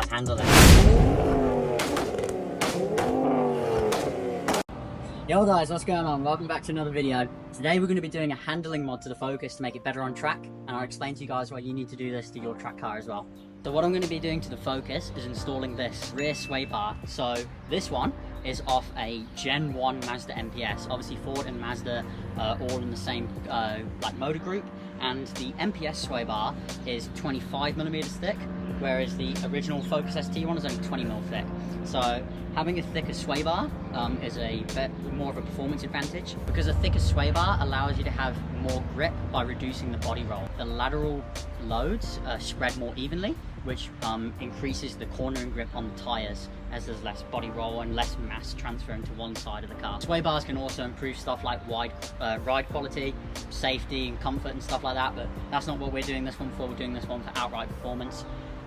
guys handle it. Yo guys, what's going on? Welcome back to another video. Today we're going to be doing a handling mod to the Focus to make it better on track, and I'll explain to you guys why you need to do this to your track car as well. So what I'm going to be doing to the Focus is installing this rear sway bar. So this one is off a Gen 1 Mazda MPS. Obviously Ford and Mazda are all in the same like motor group, and the MPS sway bar is 25mm thick, whereas the original Focus ST one is only 20mm thick. So having a thicker sway bar is a bit more of a performance advantage, because a thicker sway bar allows you to have more grip by reducing the body roll. The lateral loads spread more evenly, which increases the cornering grip on the tyres, as there's less body roll and less mass transferring to one side of the car. Sway bars can also improve stuff like ride quality, safety and comfort and stuff like that, but that's not what we're doing this one for. We're doing this one for outright performance.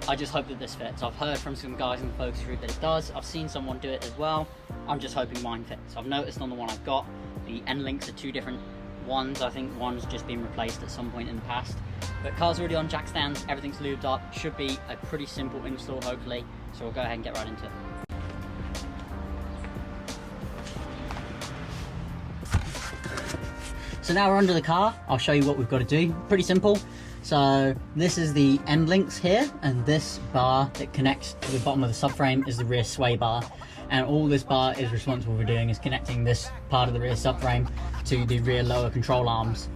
I just hope that this fits. I've heard from some guys in the Focus group that it does. I've seen someone do it as well. I'm just hoping mine fits. I've noticed on the one I've got, the end links are two different ones. I think one's just been replaced at some point in the past. But car's already on jack stands, everything's lubed up. Should be a pretty simple install, hopefully. So we'll go ahead and get right into it. So now we're under the car. I'll show you what we've got to do. Pretty simple. So this is the end links here, and this bar that connects to the bottom of the subframe is the rear sway bar. And all this bar is responsible for doing is connecting this part of the rear subframe to the rear lower control arms.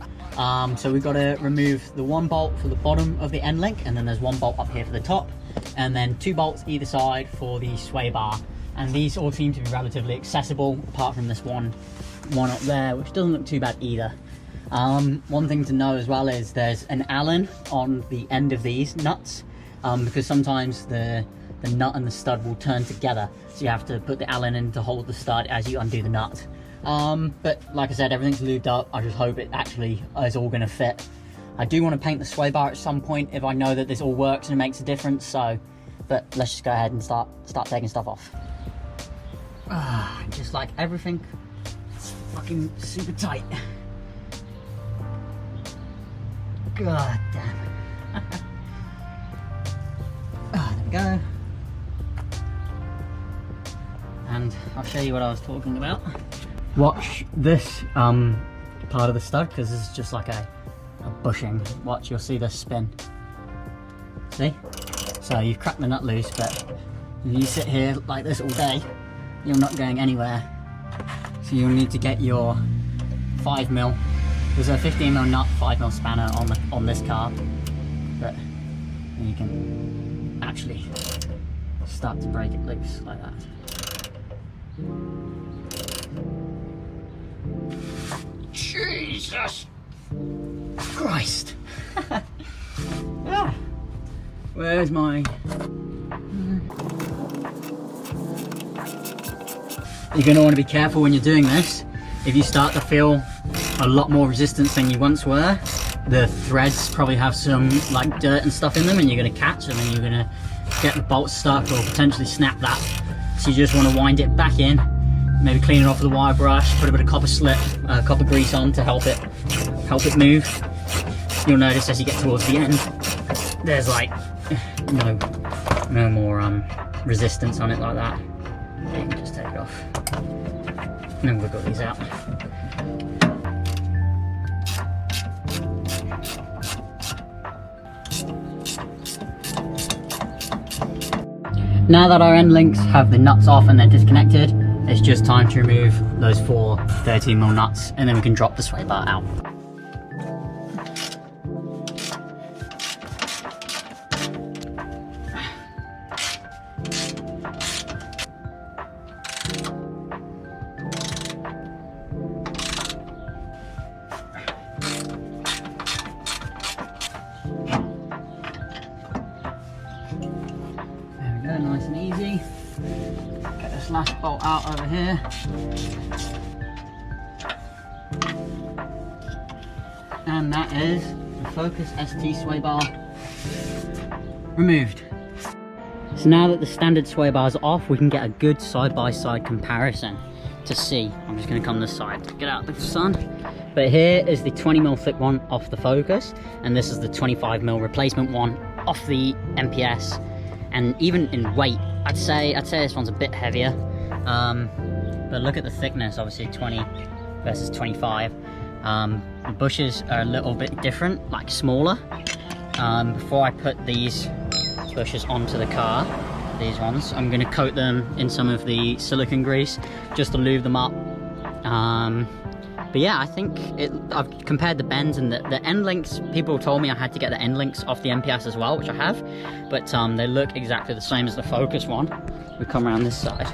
So we've got to remove the one bolt for the bottom of the end link, and then there's one bolt up here for the top, and then two bolts either side for the sway bar. And these all seem to be relatively accessible, apart from this one up there, which doesn't look too bad either. One thing to know as well is there's an Allen on the end of these nuts, because sometimes the nut and the stud will turn together, so you have to put the Allen in to hold the stud as you undo the nut. But like I said, everything's lubed up. I just hope it actually is all going to fit. I do want to paint the sway bar at some point if I know that this all works and it makes a difference. So, but let's just go ahead and start taking stuff off. Just like everything, it's fucking super tight. God damn. There we go. And I'll show you what I was talking about. Watch this part of the stud, because this is just like a bushing. Watch, you'll see this spin. See? So you've cracked the nut loose, but if you sit here like this all day, you're not going anywhere. So you'll need to get your 5mm. There's a 15mm nut, 5mm spanner on this car, but you can actually start to break it loose like that. Jesus Christ! Where's my... You're going to want to be careful when you're doing this. If you start to feel a lot more resistance than you once were, the threads probably have some like dirt and stuff in them, and you're going to catch, and then you're going to get the bolt stuck or potentially snap that. So you just want to wind it back in, maybe clean it off with a wire brush, put a bit of copper grease on to help it move. You'll notice as you get towards the end, there's like no more resistance on it like that. You can just take it off. And then we've got these out. Now that our end links have the nuts off and they're disconnected, it's just time to remove those 4 13mm nuts, and then we can drop the sway bar out. Nice and easy. Get this last bolt out over here. And that is the Focus ST sway bar removed. So now that the standard sway bar is off, we can get a good side-by-side comparison to see. I'm just going to come this side to get out the sun. But here is the 20mm thick one off the Focus, and this is the 25mm replacement one off the MPS. And even in weight, I'd say this one's a bit heavier. But look at the thickness, obviously 20 versus 25. The bushes are a little bit different, like smaller. Before I put these bushes onto the car, these ones, I'm going to coat them in some of the silicone grease just to lube them up. But yeah, I think I've compared the bends and the end links. People told me I had to get the end links off the MPS as well, which I have, but they look exactly the same as the Focus one. We come around this side.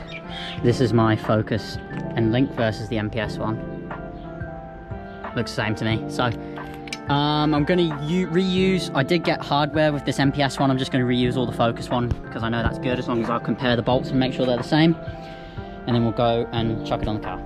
This is my Focus end link versus the MPS one. Looks the same to me. So I'm going to reuse, I did get hardware with this MPS one. I'm just going to reuse all the Focus one because I know that's good, as long as I compare the bolts and make sure they're the same. And then we'll go and chuck it on the car.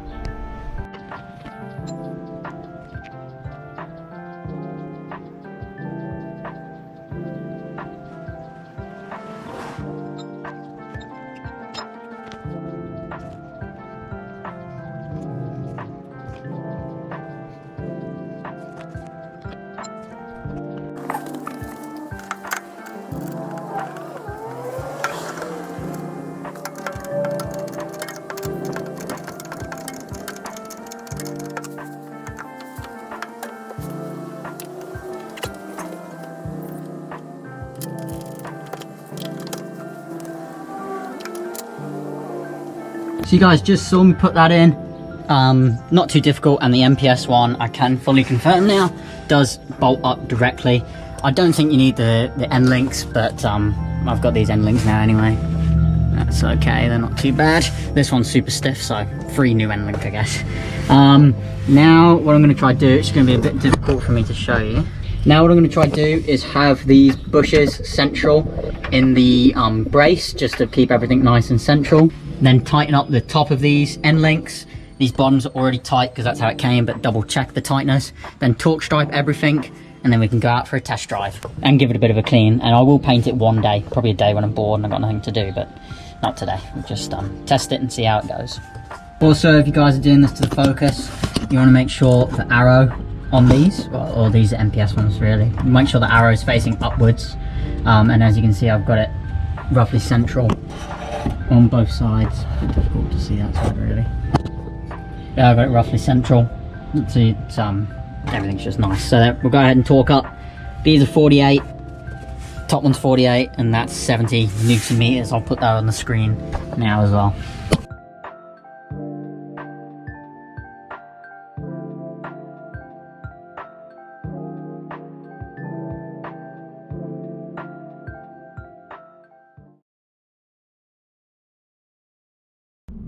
So you guys just saw me put that in, not too difficult, and the MPS one, I can fully confirm now, does bolt up directly. I don't think you need the end links, but I've got these end links now anyway. That's okay, they're not too bad. This one's super stiff, so free new end link, I guess. Now what I'm going to try to do, it's going to be a bit difficult for me to show you. Now what I'm going to try to do is have these bushes central in the brace, just to keep everything nice and central. Then tighten up the top of these end links. These bottoms are already tight because that's how it came, but double check the tightness. Then torch stripe everything, and then we can go out for a test drive and give it a bit of a clean. And I will paint it one day, probably a day when I'm bored and I've got nothing to do, but not today. We'll just test it and see how it goes. Also, if you guys are doing this to the Focus, you want to make sure the arrow on these, or these are MPS ones really, make sure the arrow is facing upwards. And as you can see, I've got it roughly central on both sides. A bit difficult to see that side really. Yeah, I've got it roughly central. See, it's everything's just nice. So we'll go ahead and torque up. These are 48, top one's 48, and that's 70 Newton meters. I'll put that on the screen now as well.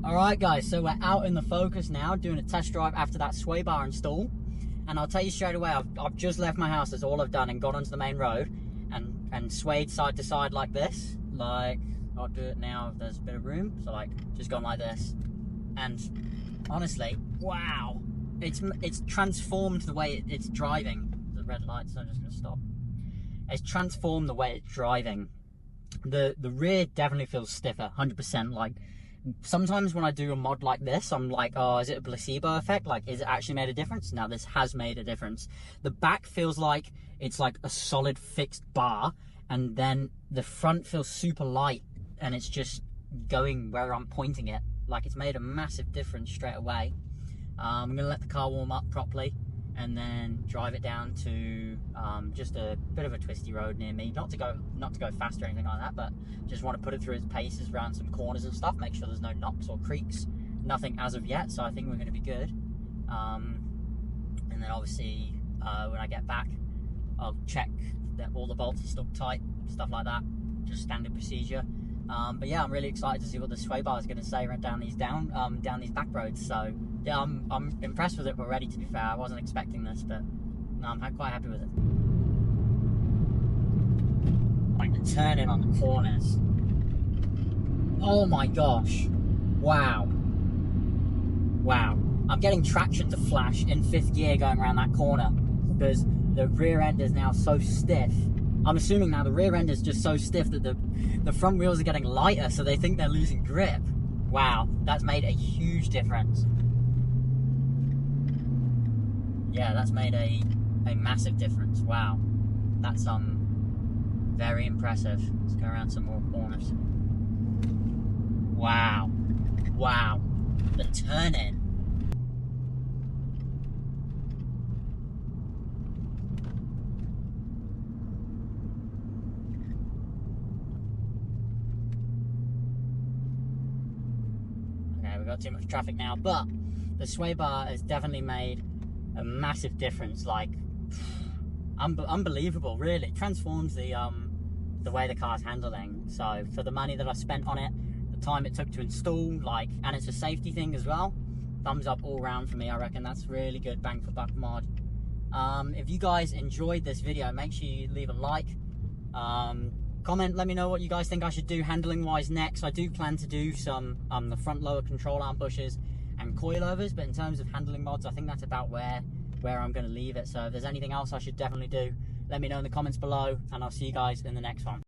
Alright guys, so we're out in the Focus now, doing a test drive after that sway bar install. And I'll tell you straight away, I've just left my house, that's all I've done, and gone onto the main road and swayed side to side like this. Like, I'll do it now if there's a bit of room. So like, just gone like this. And honestly, wow. It's transformed the way it's driving. The red light, so I'm just gonna stop. It's transformed the way it's driving. The rear definitely feels stiffer, 100%. Like, sometimes when I do a mod like this, I'm like, oh, is it a placebo effect? Like, is it actually made a difference? Now, this has made a difference. The back feels like it's like a solid fixed bar, and then the front feels super light, and it's just going where I'm pointing it. Like, it's made a massive difference straight away. I'm gonna let the car warm up properly, and then drive it down to just a bit of a twisty road near me. Not to go fast or anything like that, but just want to put it through its paces around some corners and stuff. Make sure there's no knocks or creaks. Nothing as of yet, so I think we're going to be good. And then obviously when I get back, I'll check that all the bolts are still tight, stuff like that. Just standard procedure. But yeah, I'm really excited to see what the sway bar is going to say right down these back roads. So yeah, I'm impressed with it already, to be fair. I wasn't expecting this, but no, I'm quite happy with it. Like the turning on the corners. Oh my gosh. Wow. Wow. I'm getting traction to flash in 5th gear going around that corner because the rear end is now so stiff. I'm assuming now the rear end is just so stiff that the front wheels are getting lighter, so they think they're losing grip. Wow, that's made a huge difference. Yeah, that's made a massive difference. Wow, that's Very impressive. Let's go around some more corners. Wow. Wow. The turn-in. Okay, we've got too much traffic now, but the sway bar has definitely made a massive difference. Like, unbelievable, really. It transforms the way the car's handling. So for the money that I spent on it, the time it took to install, like, and it's a safety thing as well, thumbs up all round for me. I reckon that's really good bang for buck mod. If you guys enjoyed this video, make sure you leave a like, comment, let me know what you guys think I should do handling wise next. I do plan to do some the front lower control arm pushes and coilovers, but in terms of handling mods, I think that's about where I'm going to leave it. So if there's anything else I should definitely do, let me know in the comments below, and I'll see you guys in the next one.